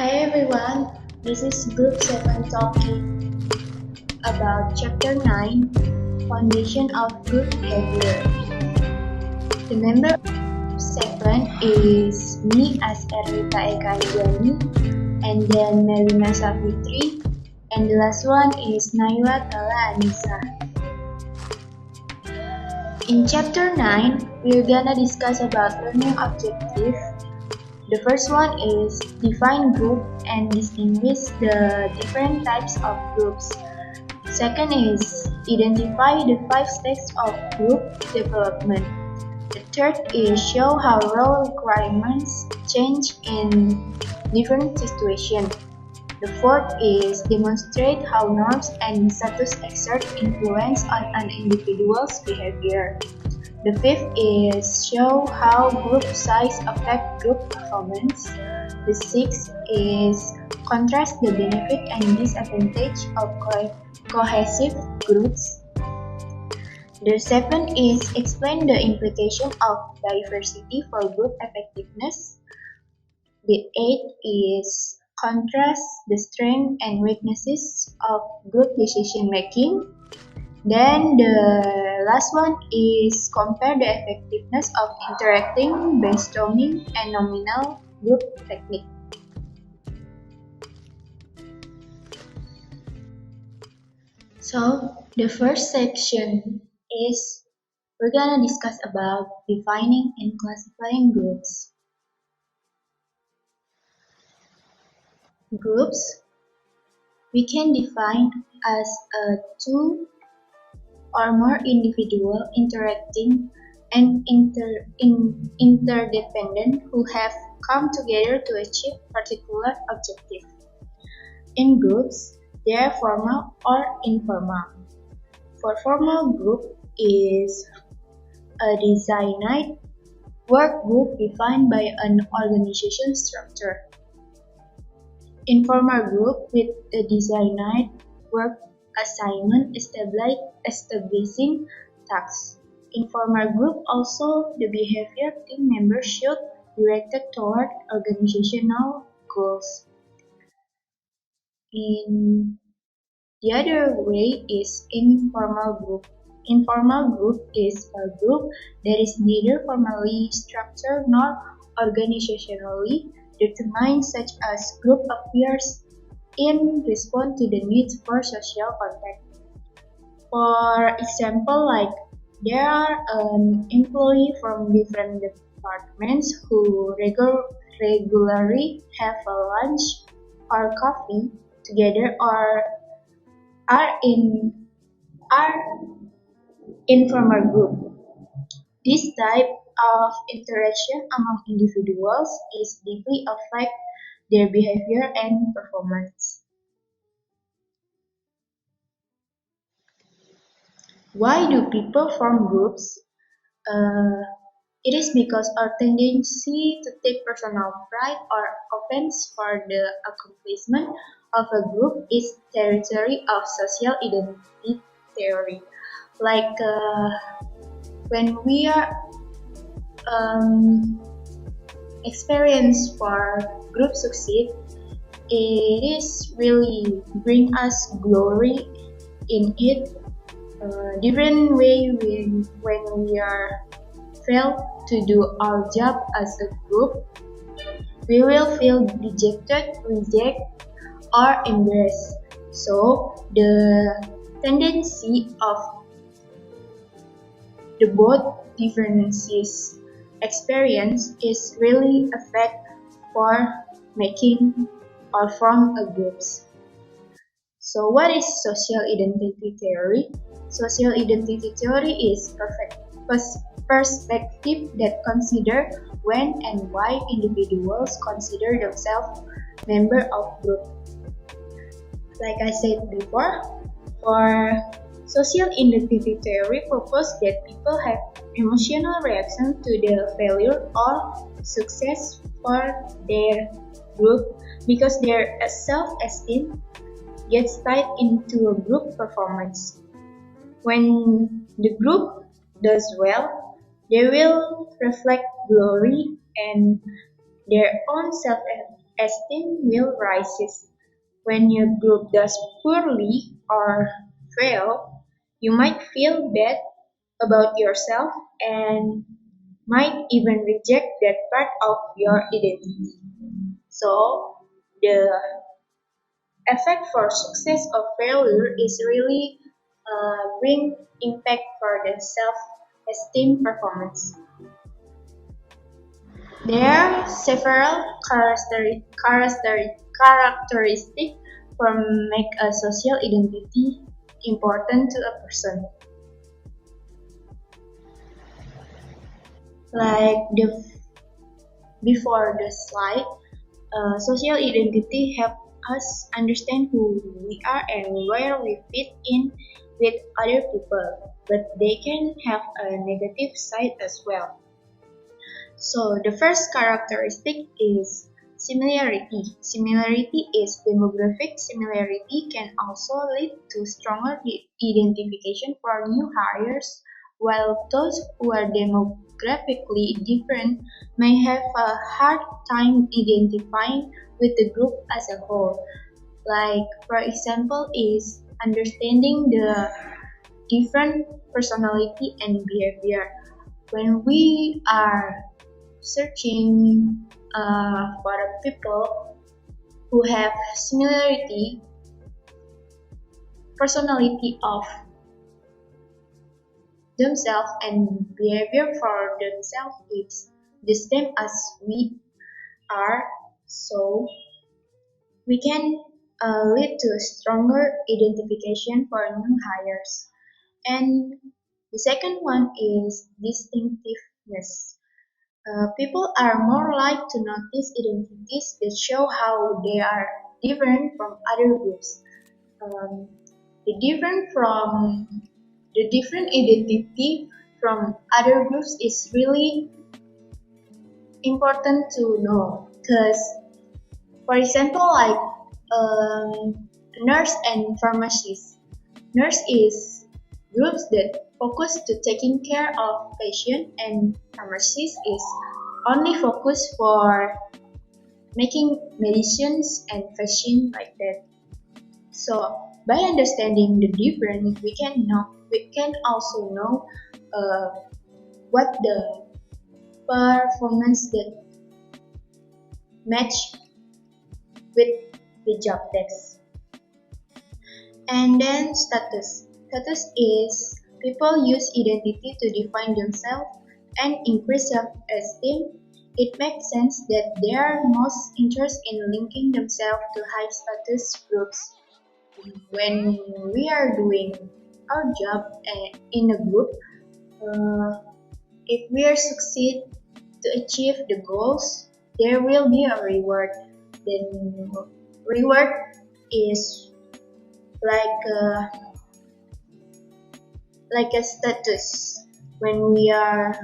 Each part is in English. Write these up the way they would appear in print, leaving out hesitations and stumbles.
Hi everyone, this is Group 7 talking about Chapter 9, Foundation of Group Behavior. The member of Group 7 is me as Erlita Eka Anjani, and then Melina Savitri, and the last one is Naila Tala Anissa. In Chapter 9, we're gonna discuss about learning objective. The first one is define group and distinguish the different types of groups. Second is identify the 5 steps of group development. The third is show how role requirements change in different situations. The fourth is demonstrate how norms and status exert influence on an individual's behavior. The fifth is show how group size affect group performance. The sixth is contrast the benefit and disadvantage of cohesive groups. The seventh is explain the implication of diversity for group effectiveness. The eighth is contrast the strengths and weaknesses of group decision making. Then the last one is compare the effectiveness of interacting, brainstorming, and nominal group technique. So the first section is we're gonna discuss about defining and classifying groups. Groups we can define as two or more individuals interacting and interdependent who have come together to achieve particular objective. In groups, they are formal or informal. For formal group is a designated work group defined by an organization structure. Informal group with a designated work assignment establishing tasks. Informal group also the behavior team members should directed toward organizational goals. In the other way is informal group. Informal group is a group that is neither formally structured nor organizationally determined, such as group appears in response to the needs for social contact. For example, like there are an employee from different departments who regularly have a lunch or coffee together or are in are informal group. This type of interaction among individuals is deeply affect their behavior and performance. Why do people form groups? Uh, it is because our tendency to take personal pride or offense for the accomplishment of a group is territory of social identity theory. Like when we are um, experience for group succeed, it is really bring us glory in it. Different way when we are fail to do our job as a group, we will feel dejected, rejected, or embarrassed. So the tendency of the both differences experience is really affect for making or form a groups. So what is social identity theory? Social identity theory is perspective that consider when and why individuals consider themselves member of group. Like I said before, for social identity theory proposes that people have emotional reaction to the failure or success for their group because their self-esteem gets tied into a group performance. When the group does well, they will reflect glory and their own self-esteem will rise. When your group does poorly or fail, you might feel bad about yourself and might even reject that part of your identity. So, the effect for success or failure is really bring impact for the self-esteem performance. There are several characteristics for make a social identity important to a person. Like the before the slide, social identity help us understand who we are and where we fit in with other people, but they can have a negative side as well. So the first characteristic is similarity. Similarity is demographic. Similarity can also lead to stronger identification for new hires, while those who are demographically different may have a hard time identifying with the group as a whole. Like for example is understanding the different personality and behavior. When we are searching for people who have similarity personality of themselves and behavior for themselves is the same as we are, so we can lead to a stronger identification for new hires. And the second one is distinctiveness. People are more likely to notice identities that show how they are different from other groups. Um, the different from the different identity from other groups is really important to know because, for example, like nurse and pharmacist. Nurse is groups that focus to taking care of patient and pharmacist is only focus for making medicines and fashion like that. So by understanding the difference, we can also know what the performance that match with the job text. And then status. Status is people use identity to define themselves and increase self-esteem. It makes sense that they are most interested in linking themselves to high status groups. When we are doing our job in a group, uh, if we are succeed to achieve the goals, there will be a reward. Then reward is like like a status when we are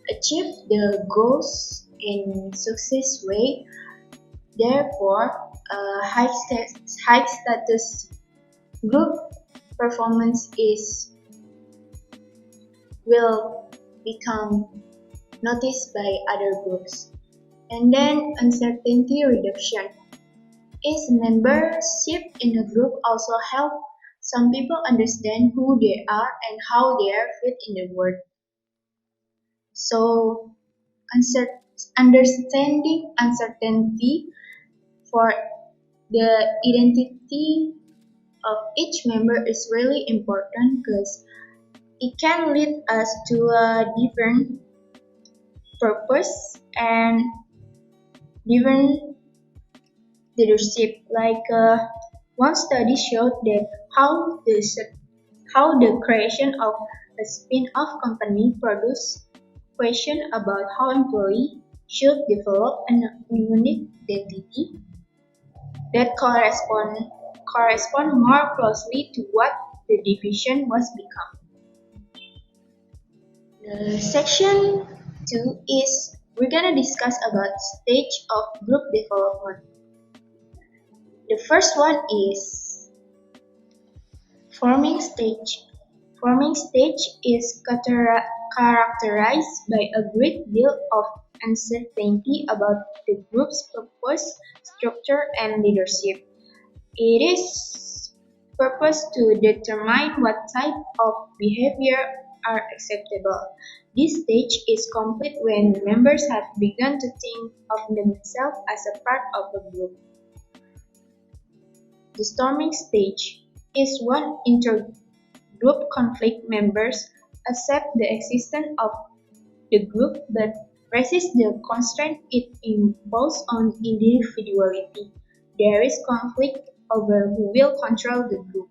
achieve the goals in success way. Therefore, high status group performance is will become noticed by other groups. And then uncertainty reduction is membership in a group also help some people understand who they are and how they are fit in the world. So understanding uncertainty for the identity of each member is really important because it can lead us to a different purpose and different leadership. Like one study showed that how the creation of a spin-off company produced question about how employees should develop a unique identity that correspond more closely to what the division was become. Section 2 is we're gonna discuss about stage of group development. The first one is forming stage. Forming stage is characterized by a great deal of uncertainty about the group's purpose, structure, and leadership. It is purpose to determine what type of behavior are acceptable. This stage is complete when members have begun to think of themselves as a part of a group. The storming stage is when intergroup conflict members accept the existence of the group but resist the constraint it imposes on individuality. There is conflict over who will control the group.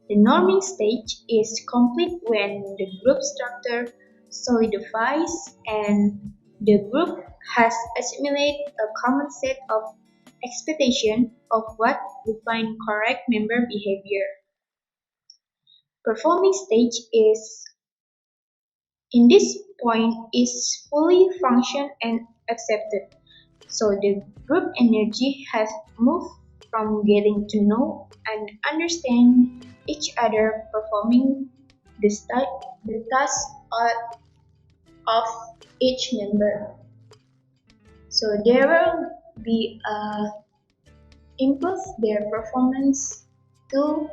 The norming stage is complete when the group structure solidifies and the group has assimilated a common set of expectations of what define correct member behavior. Performing stage is in this point is fully functioned and accepted. So the group energy has moved from getting to know and understand each other performing the task of each member. So there will be improve their performance to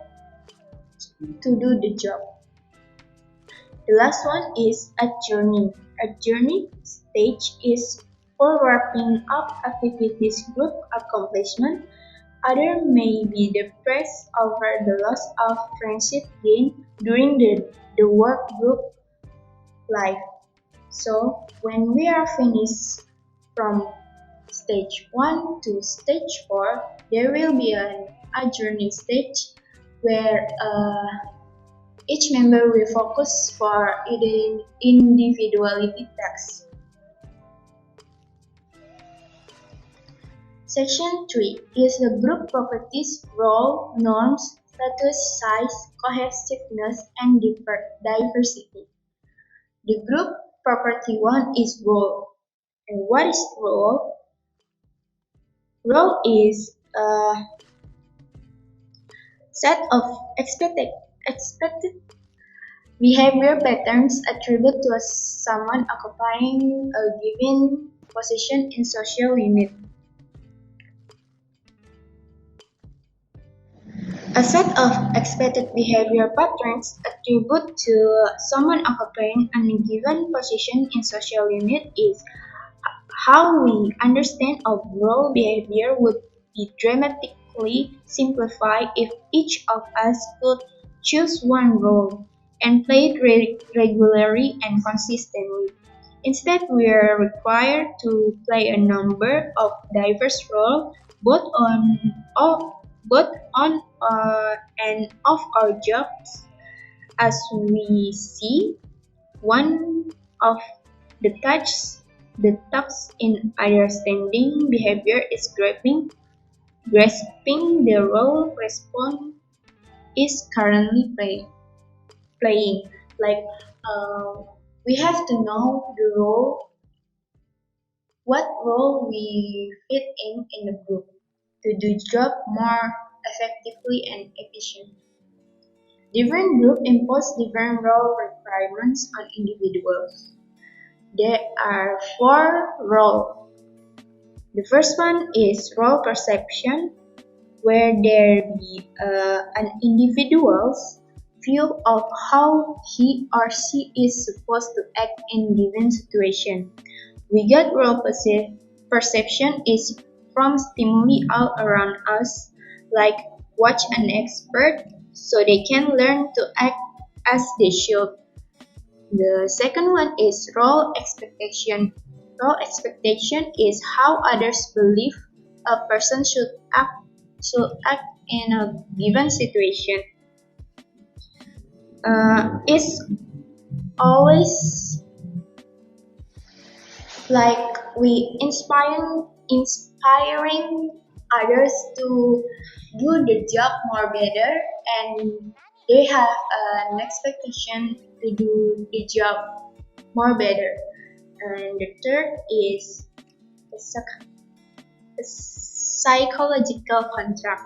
do the job. The last one is a journey. A journey stage is for wrapping up activities group accomplishment. Other may be depressed over the loss of friendship gained during the work group life. So when we are finished from stage 1 to stage 4, there will be a journey stage where each member will focus for individuality tasks. Section 3 is the group properties, role, norms, status, size, cohesiveness, and diversity. The group property 1 is role. And what is role? Role is a set of expected behavior patterns attributed to someone occupying a given position in social unit. A set of expected behavior patterns attributed to someone occupying a given position in social unit is how we understand of role behavior would be dramatically simplified if each of us could choose one role and play it regularly and consistently. Instead, we are required to play a number of diverse roles both on and off our jobs. As we see, one of the tasks in understanding behavior is grasping the role response is currently playing. Like we have to know the role, what role we fit in the group to do job more effectively and efficiently. Different groups impose different role requirements on individuals. There are four roles. The first one is role perception, where there be an individual's view of how he or she is supposed to act in given situation. We get role perception is from stimuli all around us, like watch an expert so they can learn to act as they should. The second one is role expectation. Role expectation is how others believe a person should act in a given situation. It's always like we inspiring others to do the job more better, and they have an expectation to do the job more better. And the third is a psychological contract.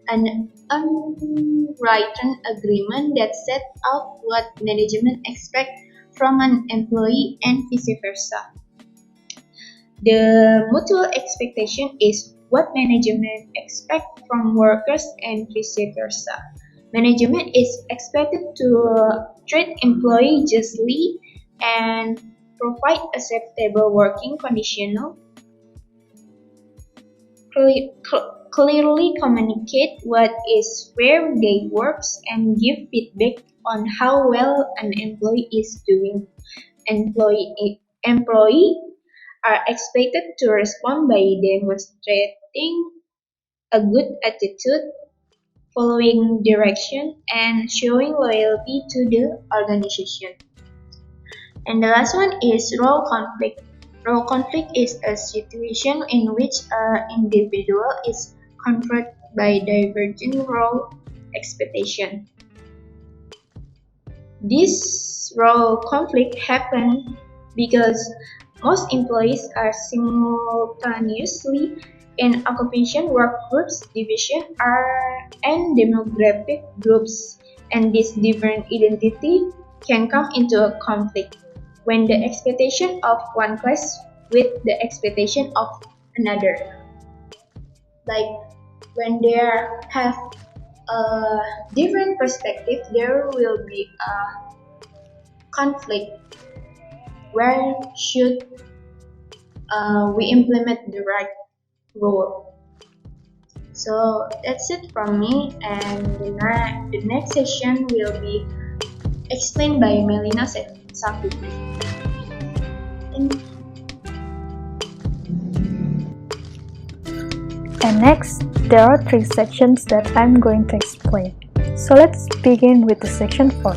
an unwritten agreement that sets out what management expects from an employee and vice versa. The mutual expectation is what management expects from workers and vice versa. Management is expected to treat employees justly and provide acceptable working conditions, clearly communicate what is where they work, and give feedback on how well an employee is doing. Employee are expected to respond by demonstrating a good attitude, following direction, and showing loyalty to the organization. And the last one is role conflict. Role conflict is a situation in which an individual is confronted by diverging role expectation. This role conflict happens because most employees are simultaneously in occupation work groups, division, and demographic groups, and this different identity can come into a conflict when the expectation of one clash with the expectation of another. Like when there have a different perspective, there will be a conflict. Where should we implement the right role? So that's it from me, and the next session will be explained by Melina Safiti. Thank you. And next, there are three sections that I'm going to explain. So let's begin with the section 4.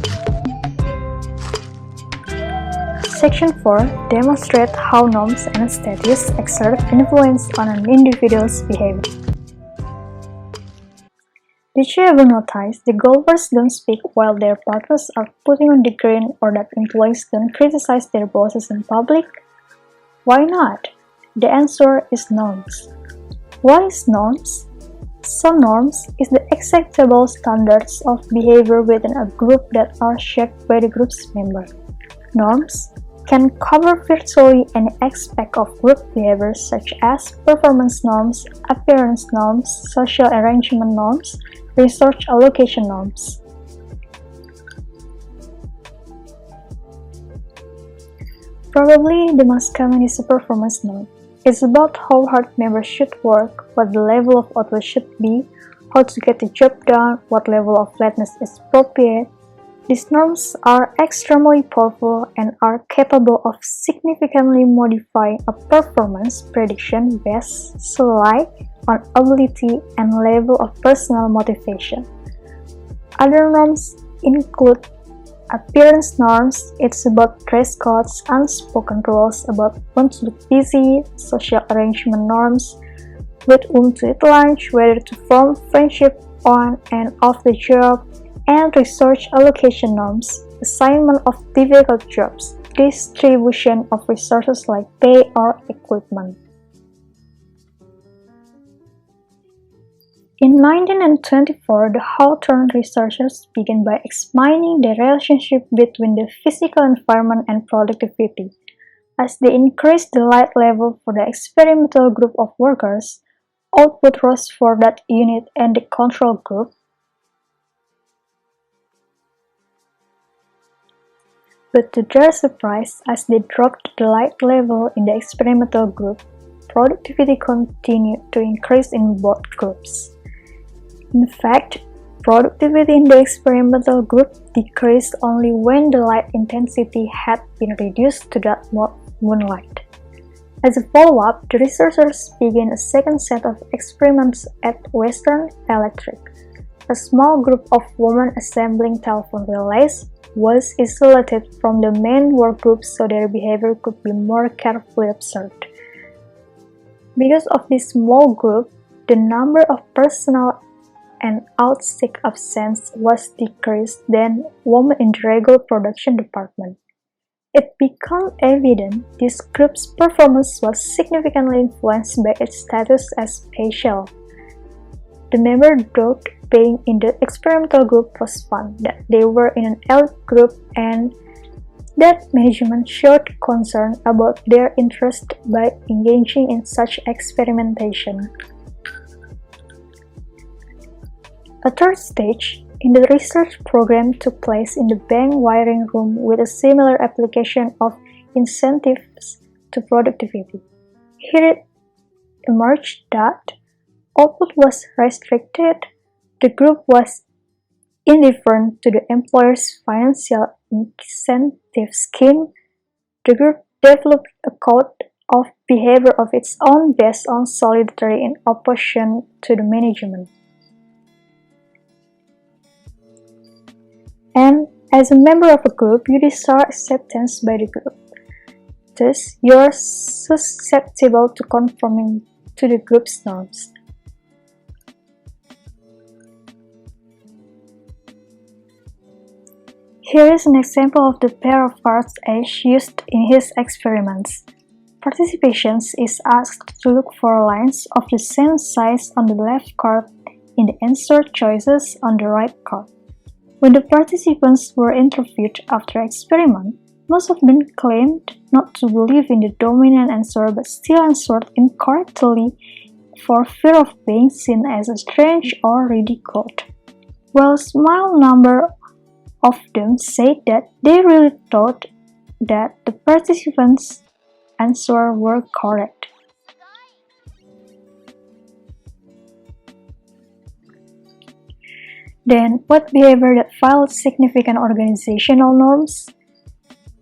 Section 4 demonstrates how norms and status exert influence on an individual's behavior. Did you ever notice the golfers don't speak while their partners are putting on the green, or that employees don't criticize their bosses in public? Why not? The answer is norms. What is norms? So norms is the acceptable standards of behavior within a group that are shaped by the group's members. Norms can cover virtually any aspect of group behavior, such as performance norms, appearance norms, social arrangement norms, resource allocation norms. Probably the most common is a performance norm. It's about how hard members should work, what the level of output should be, how to get the job done, what level of lateness is appropriate. These norms are extremely powerful and are capable of significantly modifying a performance prediction based solely on ability and level of personal motivation. Other norms include appearance norms. It's about dress codes, unspoken rules about when to look busy, social arrangement norms, with whom to eat lunch, whether to form friendship on and off the job, and resource allocation norms, assignment of difficult jobs, distribution of resources like pay or equipment. In 1924, the Hawthorne researchers began by examining the relationship between the physical environment and productivity. As they increased the light level for the experimental group of workers, output rose for that unit and the control group. But to their surprise, as they dropped the light level in the experimental group, productivity continued to increase in both groups. In fact, productivity in the experimental group decreased only when the light intensity had been reduced to that of moonlight. As a follow-up, the researchers began a second set of experiments at Western Electric. A small group of women assembling telephone relays was isolated from the main work group so their behavior could be more carefully observed. Because of this small group, the number of personnel and out-sick absence was decreased than women in the regular production department. It became evident this group's performance was significantly influenced by its status as special. The member thought being in the experimental group was fun, that they were in an elite group, and that management showed concern about their interest by engaging in such experimentation. A third stage in the research program took place in the bank wiring room with a similar application of incentives to productivity. Here it emerged that output was restricted, the group was indifferent to the employer's financial incentive scheme, the group developed a code of behavior of its own based on solidarity in opposition to the management. And as a member of a group, you desire acceptance by the group. Thus, you are susceptible to conforming to the group's norms. Here is an example of the pair of cards Ash used in his experiments. Participants is asked to look for lines of the same size on the left card in the answer choices on the right card. When the participants were interviewed after experiment, most of them claimed not to believe in the dominant answer but still answered incorrectly for fear of being seen as strange or ridiculed, while a small number of them said that they really thought that the participants' answers were correct. Then, what behavior that violates significant organizational norms?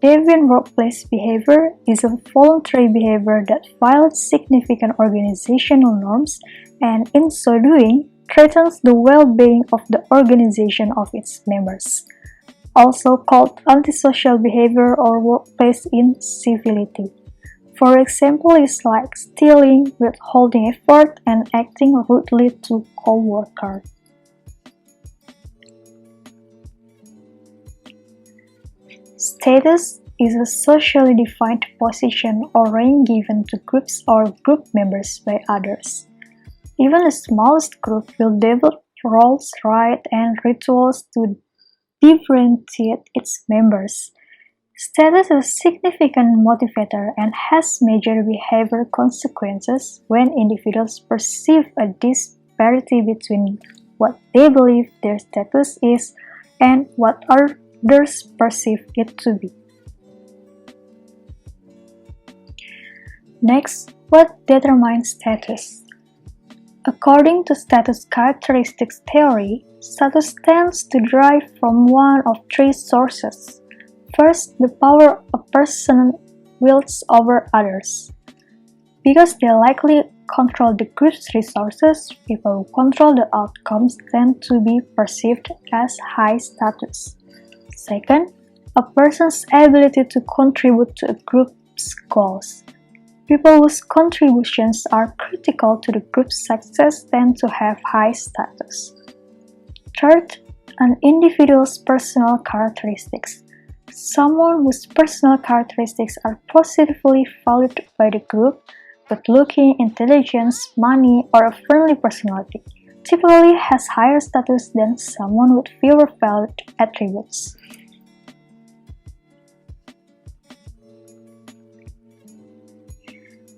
Deviant workplace behavior is a voluntary behavior that violates significant organizational norms and, in so doing, threatens the well-being of the organization of its members, also called antisocial behavior or workplace incivility. For example, is like stealing, withholding effort, and acting rudely to co-workers. Status is a socially defined position or rank given to groups or group members by others. Even the smallest group will develop roles, rights, and rituals to differentiate its members. Status is a significant motivator and has major behavior consequences when individuals perceive a disparity between what they believe their status is and what others perceive it to be. Next, what determines status? According to status characteristics theory, status tends to derive from one of three sources. First, the power a person wields over others. Because they likely control the group's resources, people who control the outcomes tend to be perceived as high status. Second, a person's ability to contribute to a group's goals. People whose contributions are critical to the group's success tend to have high status. Third, an individual's personal characteristics. Someone whose personal characteristics are positively valued by the group, good-looking, intelligence, money, or a friendly personality, typically has higher status than someone with fewer valued attributes.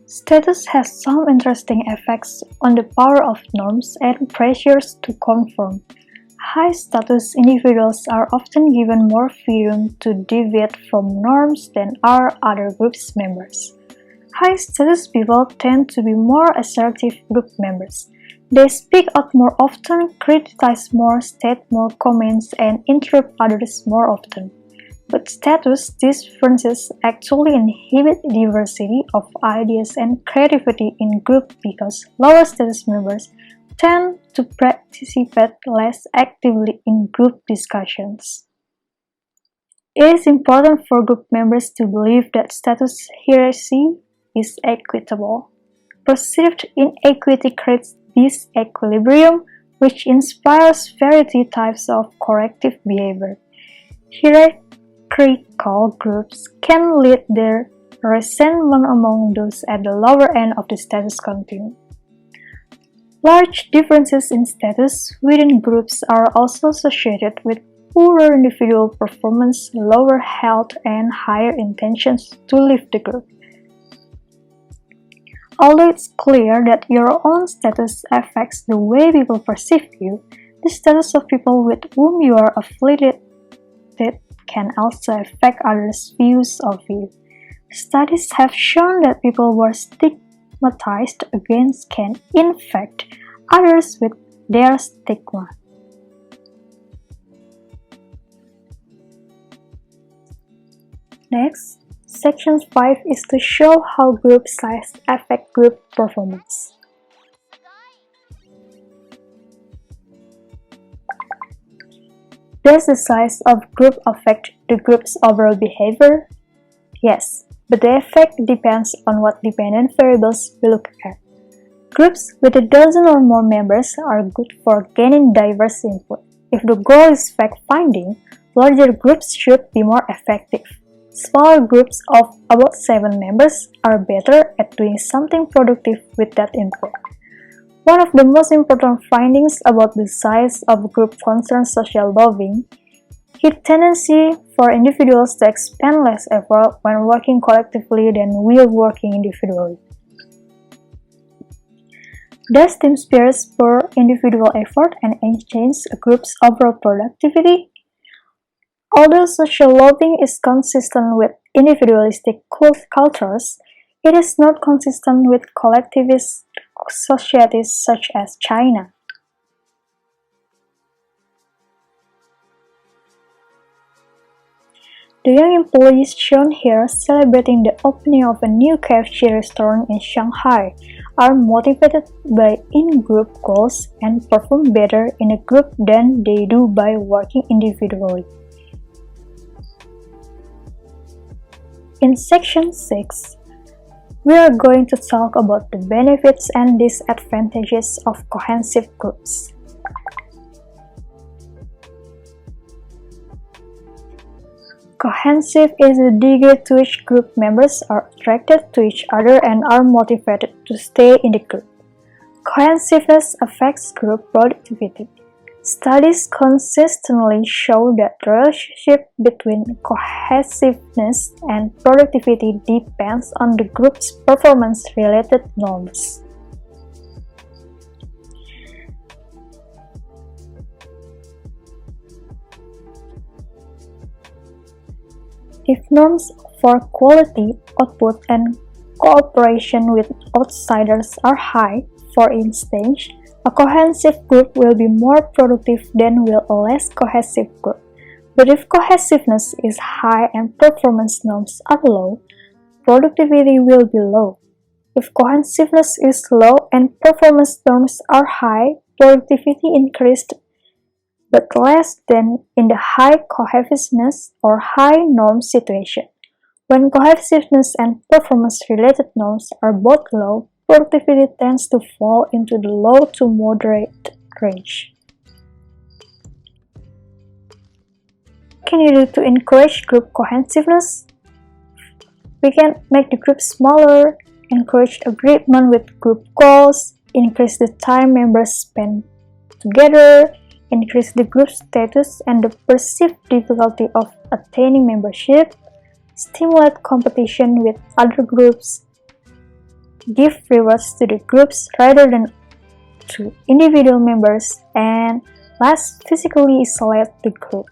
Status has some interesting effects on the power of norms and pressures to conform. High-status individuals are often given more freedom to deviate from norms than are other groups' members. High-status people tend to be more assertive group members. They speak out more often, criticize more, state more comments, and interrupt others more often. But status differences actually inhibit diversity of ideas and creativity in group because lower status members tend to participate less actively in group discussions. It is important for group members to believe that status hierarchy is equitable. Perceived inequity creates disequilibrium, which inspires variety types of corrective behavior. Hierarchical groups can lead their resentment among those at the lower end of the status continuum. Large differences in status within groups are also associated with poorer individual performance, lower health, and higher intentions to leave the group. Although it's clear that your own status affects the way people perceive you, the status of people with whom you are affiliated can also affect others' views of you. Studies have shown that people who are stigmatized against can infect others with their stigma. Next, Section 5 is to show how group size affect group performance. Does the size of group affect the group's overall behavior? Yes, but the effect depends on what dependent variables we look at. Groups with a dozen or more members are good for gaining diverse input. If the goal is fact-finding, larger groups should be more effective. Smaller groups of about 7 members are better at doing something productive with that input. One of the most important findings about the size of group concerns social well-being. Its tendency for individuals to expend less effort when working collectively than while working individually. Does team spirit spur individual effort and enhance a group's overall productivity? Although social well-being is consistent with individualistic cultures, it is not consistent with collectivist societies such as China. The young employees shown here celebrating the opening of a new KFC restaurant in Shanghai are motivated by in-group goals and perform better in a group than they do by working individually. In Section 6, we are going to talk about the benefits and disadvantages of cohesive groups. Cohesive is the degree to which group members are attracted to each other and are motivated to stay in the group. Cohesiveness affects group productivity. Studies consistently show that the relationship between cohesiveness and productivity depends on the group's performance-related norms. If norms for quality, output, and cooperation with outsiders are high, for instance, a cohesive group will be more productive than will a less cohesive group. But if cohesiveness is high and performance norms are low, productivity will be low. If cohesiveness is low and performance norms are high, productivity increased but less than in the high cohesiveness or high norm situation. When cohesiveness and performance-related norms are both low, productivity tends to fall into the low to moderate range. What can you do to encourage group cohesiveness? We can make the group smaller, encourage agreement with group goals, increase the time members spend together, increase the group status and the perceived difficulty of attaining membership, stimulate competition with other groups, give rewards to the groups rather than to individual members, and last, physically isolate the group.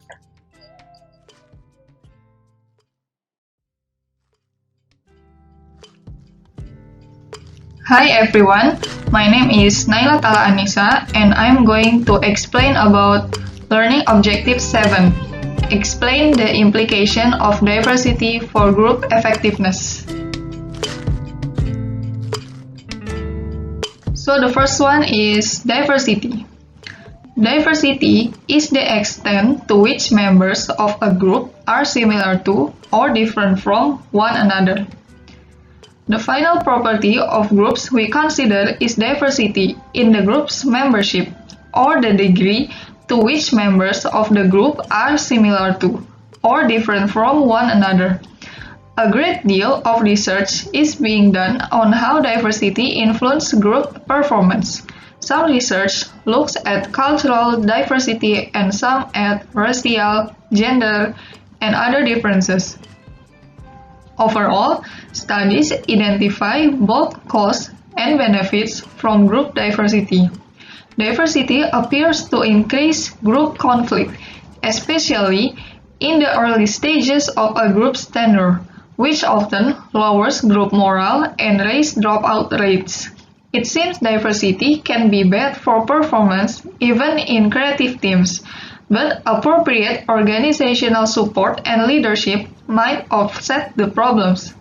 Hi everyone, my name is Naila and I'm going to explain about Learning Objective 7. Explain the implication of diversity for group effectiveness. So the first one is diversity. Diversity is the extent to which members of a group are similar to or different from one another. The final property of groups we consider is diversity in the group's membership, or the degree to which members of the group are similar to or different from one another. A great deal of research is being done on how diversity influences group performance. Some research looks at cultural diversity and some at racial, gender, and other differences. Overall, studies identify both costs and benefits from group diversity. Diversity appears to increase group conflict, especially in the early stages of a group's tenure, which often lowers group morale and raises dropout rates. It seems diversity can be bad for performance even in creative teams, but appropriate organizational support and leadership might offset the problems.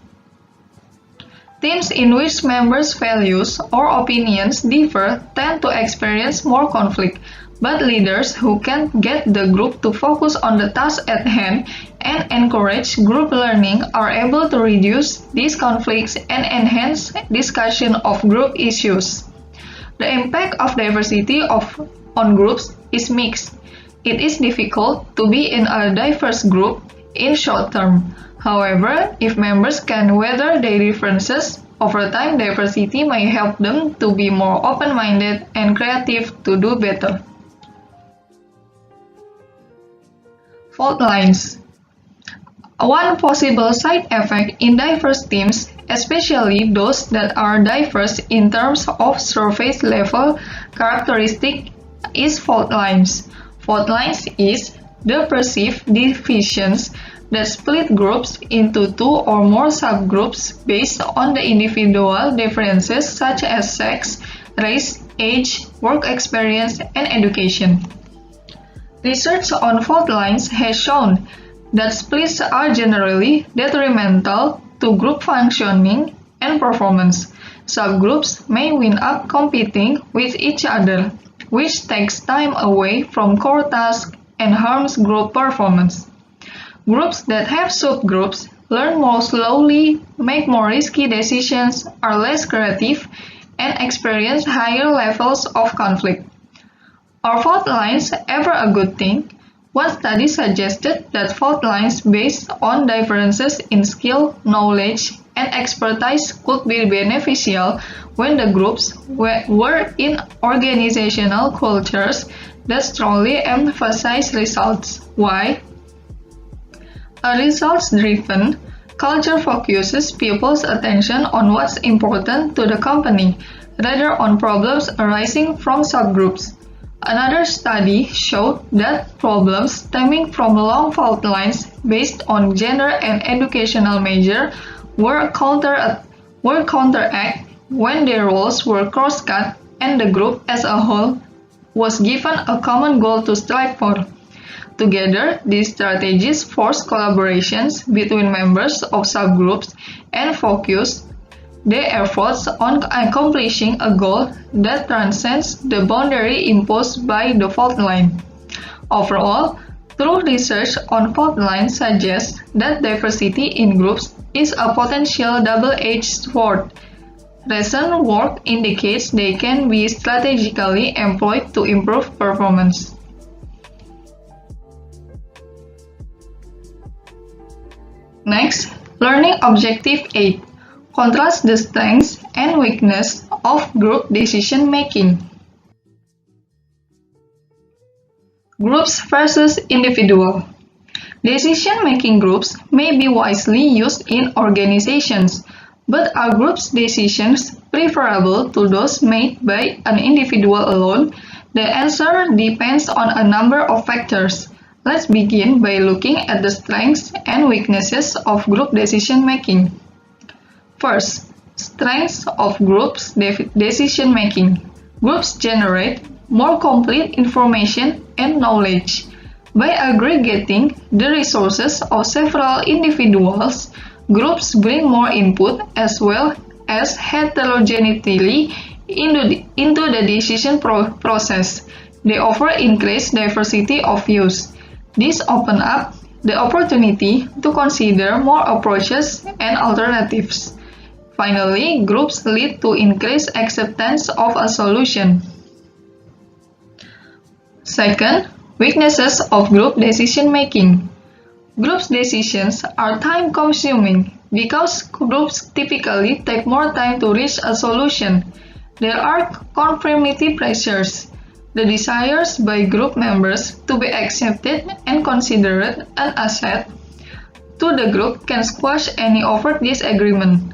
Teams in which members' values or opinions differ tend to experience more conflict, but leaders who can get the group to focus on the task at hand and encourage group learning are able to reduce these conflicts and enhance discussion of group issues. The impact of diversity on groups is mixed. It is difficult to be in a diverse group in short term. However, if members can weather their differences, over time diversity may help them to be more open-minded and creative to do better. Fault lines. One possible side effect in diverse teams, especially those that are diverse in terms of surface level characteristic, is fault lines. Fault lines is the perceived divisions that split groups into two or more subgroups based on the individual differences such as sex, race, age, work experience, and education. Research on fault lines has shown that splits are generally detrimental to group functioning and performance. Subgroups may wind up competing with each other, which takes time away from core tasks and harms group performance. Groups that have subgroups learn more slowly, make more risky decisions, are less creative, and experience higher levels of conflict. Are fault lines ever a good thing? One study suggested that fault lines based on differences in skill, knowledge, and expertise could be beneficial when the groups were in organizational cultures that strongly emphasize results. Why? A results-driven culture focuses people's attention on what's important to the company, rather on problems arising from subgroups. Another study showed that problems stemming from long fault lines based on gender and educational measures were counteracted when their roles were cross-cut and the group as a whole was given a common goal to strive for. Together, these strategies force collaborations between members of subgroups and focus their efforts on accomplishing a goal that transcends the boundary imposed by the fault line. Overall, thorough research on fault lines suggests that diversity in groups is a potential double-edged sword. Recent work indicates they can be strategically employed to improve performance. Next, Learning Objective 8. Contrast the strengths and weaknesses of group decision-making. Groups versus individual. Decision-making groups may be wisely used in organizations, but are groups' decisions preferable to those made by an individual alone? The answer depends on a number of factors. Let's begin by looking at the strengths and weaknesses of group decision-making. First, strengths of groups decision-making. Groups generate more complete information and knowledge. By aggregating the resources of several individuals, groups bring more input as well as heterogeneity into the decision process. They offer increased diversity of views. This opens up the opportunity to consider more approaches and alternatives. Finally, groups lead to increased acceptance of a solution. Second, weaknesses of group decision-making. Groups decisions are time-consuming because groups typically take more time to reach a solution. There are conformity pressures, the desires by group members to be accepted and considered an asset to the group can squash any overt disagreement.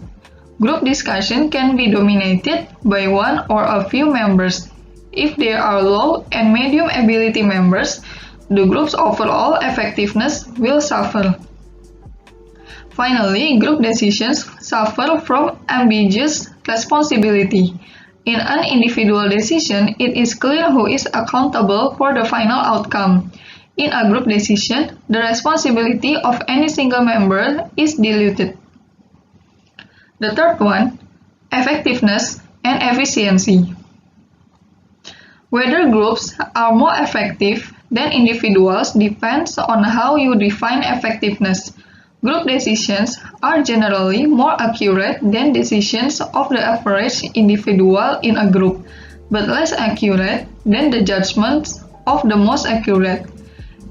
Group discussion can be dominated by one or a few members. If there are low and medium ability members, the group's overall effectiveness will suffer. Finally, group decisions suffer from ambiguous responsibility. In an individual decision, it is clear who is accountable for the final outcome. In a group decision, the responsibility of any single member is diluted. The third one, effectiveness and efficiency. Whether groups are more effective than individuals depends on how you define effectiveness. Group decisions are generally more accurate than decisions of the average individual in a group, but less accurate than the judgments of the most accurate.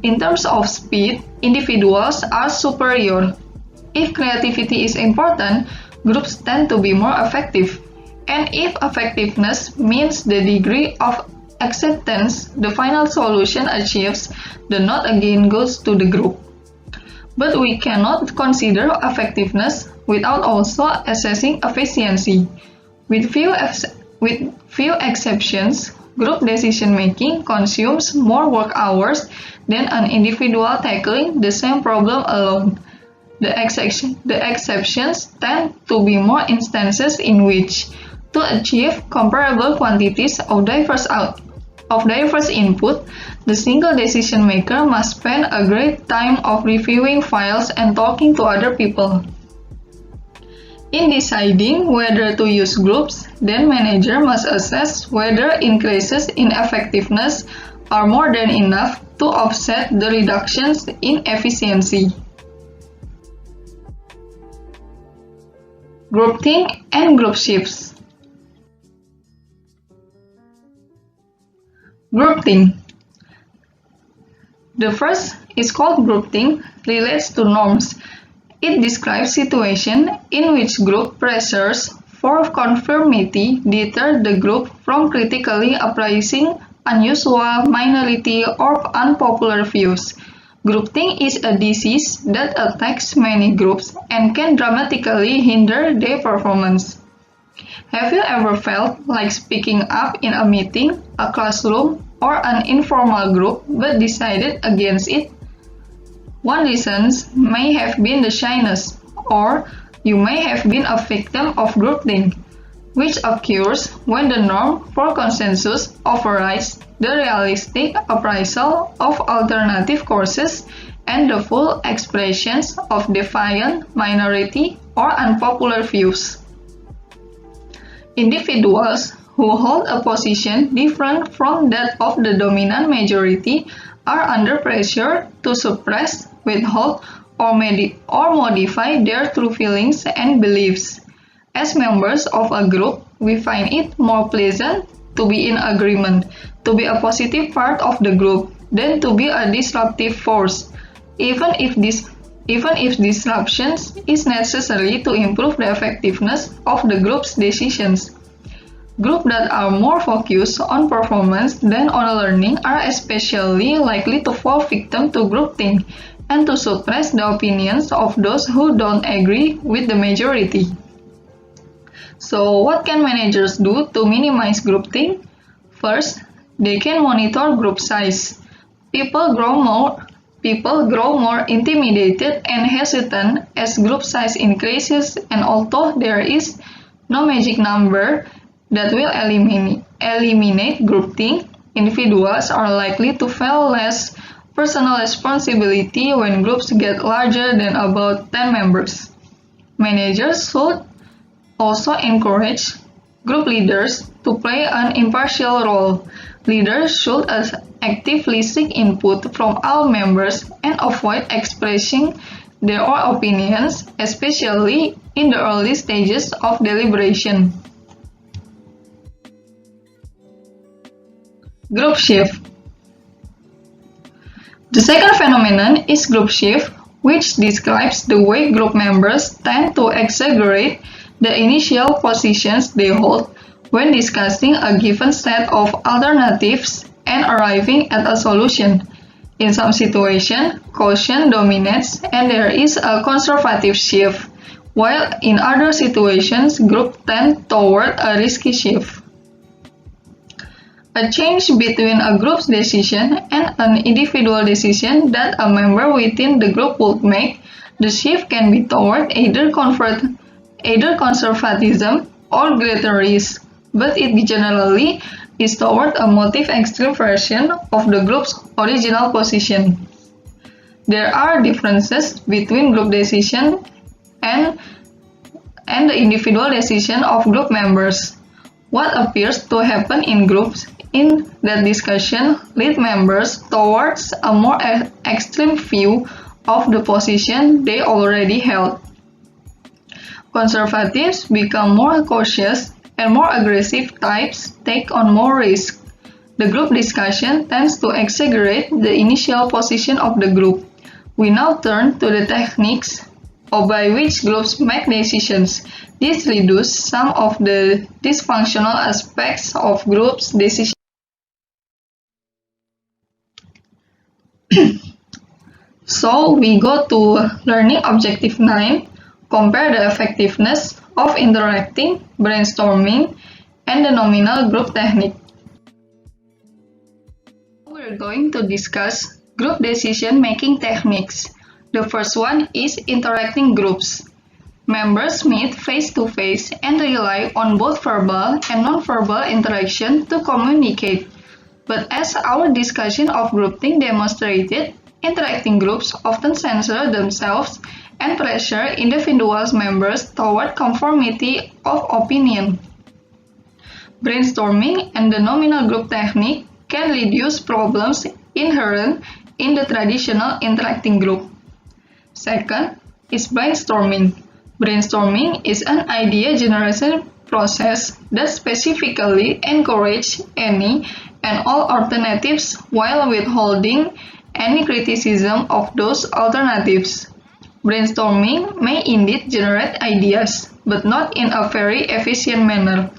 In terms of speed, individuals are superior. If creativity is important, groups tend to be more effective. And if effectiveness means the degree of acceptance the final solution achieves, the nod again goes to the group. But we cannot consider effectiveness without also assessing efficiency. With few exceptions, group decision-making consumes more work hours than an individual tackling the same problem alone. The exceptions tend to be more instances in which, to achieve comparable quantities of diverse input, the single decision maker must spend a great time of reviewing files and talking to other people. In deciding whether to use groups, then manager must assess whether increases in effectiveness are more than enough to offset the reductions in efficiency. Groupthink and group shifts. Groupthink. The first is called groupthink, relates to norms. It describes situations in which group pressures for conformity deter the group from critically appraising unusual, minority, or unpopular views. Groupthink is a disease that attacks many groups and can dramatically hinder their performance. Have you ever felt like speaking up in a meeting, a classroom, or an informal group but decided against it? One reason may have been the shyness, or you may have been a victim of groupthink, which occurs when the norm for consensus overrides the realistic appraisal of alternative courses and the full expressions of defiant, minority, or unpopular views. Individuals who hold a position different from that of the dominant majority are under pressure to suppress, withhold, or modify their true feelings and beliefs. As members of a group, we find it more pleasant to be in agreement, to be a positive part of the group, than to be a disruptive force, even if disruption is necessary to improve the effectiveness of the group's decisions. Groups that are more focused on performance than on learning are especially likely to fall victim to groupthink and to suppress the opinions of those who don't agree with the majority. So, what can managers do to minimize groupthink? First, they can monitor group size. People grow more intimidated and hesitant as group size increases, and although there is no magic number that will eliminate groupthink, individuals are likely to feel less personal responsibility when groups get larger than about 10 members. Managers should also encourage group leaders to play an impartial role. Leaders should actively seek input from all members and avoid expressing their own opinions, especially in the early stages of deliberation. Group shift. The second phenomenon is group shift, which describes the way group members tend to exaggerate the initial positions they hold when discussing a given set of alternatives and arriving at a solution. In some situations, caution dominates and there is a conservative shift, while in other situations, groups tend toward a risky shift. A change between a group's decision and an individual decision that a member within the group would make, the shift can be toward either conservatism or greater risk, but it generally is toward a motive extreme version of the group's original position. There are differences between group decision and the individual decision of group members. What appears to happen in groups in that discussion lead members towards a more extreme view of the position they already held. Conservatives become more cautious and more aggressive types take on more risk. The group discussion tends to exaggerate the initial position of the group. We now turn to the techniques by which groups make decisions. This reduces some of the dysfunctional aspects of groups' decisions. So we go to learning objective 9, compare the effectiveness of interacting, brainstorming, and the nominal group technique. We're going to discuss group decision-making techniques. The first one is interacting groups. Members meet face-to-face and rely on both verbal and non-verbal interaction to communicate. But as our discussion of groupthink demonstrated, interacting groups often censor themselves and pressure individual members toward conformity of opinion. Brainstorming and the nominal group technique can reduce problems inherent in the traditional interacting group. Second is brainstorming. Brainstorming is an idea generation process that specifically encourages any and all alternatives while withholding any criticism of those alternatives. Brainstorming may indeed generate ideas, but not in a very efficient manner.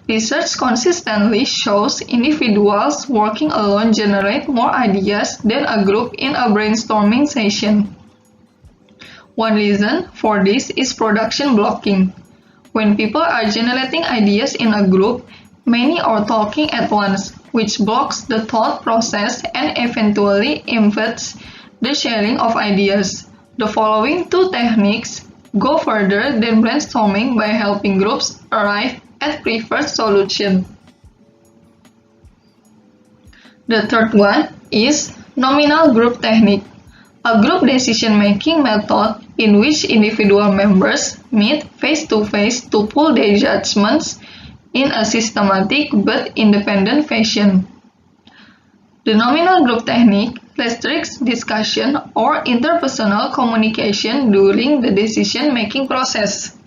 Research consistently shows individuals working alone generate more ideas than a group in a brainstorming session. One reason for this is production blocking. When people are generating ideas in a group, many are talking at once, which blocks the thought process and eventually impedes the sharing of ideas. The following two techniques go further than brainstorming by helping groups arrive at preferred solution. The third one is nominal group technique, a group decision-making method in which individual members meet face-to-face to pool their judgments in a systematic but independent fashion. The nominal group technique restricts discussion or interpersonal communication during the decision-making process.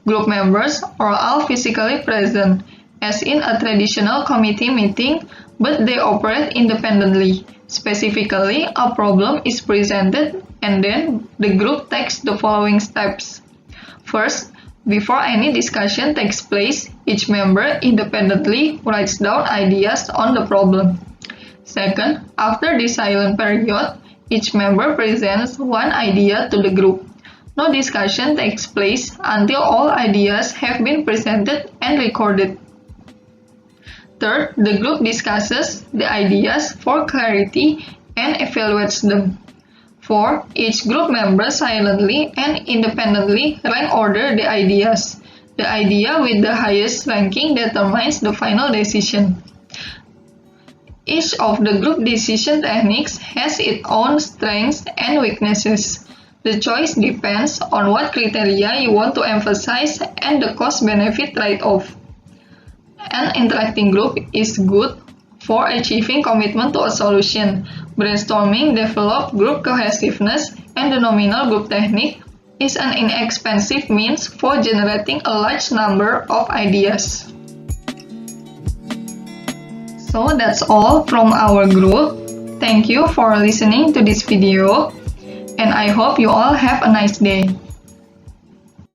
Group members are all physically present, as in a traditional committee meeting, but they operate independently. Specifically, a problem is presented and then the group takes the following steps. First, before any discussion takes place, each member independently writes down ideas on the problem. Second, after the silent period, each member presents one idea to the group. No discussion takes place until all ideas have been presented and recorded. Third, the group discusses the ideas for clarity and evaluates them. Fourth, each group member silently and independently rank order the ideas. The idea with the highest ranking determines the final decision. Each of the group decision techniques has its own strengths and weaknesses. The choice depends on what criteria you want to emphasize and the cost-benefit trade-off. An interacting group is good for achieving commitment to a solution. Brainstorming develops group cohesiveness, and the nominal group technique is an inexpensive means for generating a large number of ideas. So that's all from our group. Thank you for listening to this video, and I hope you all have a nice day.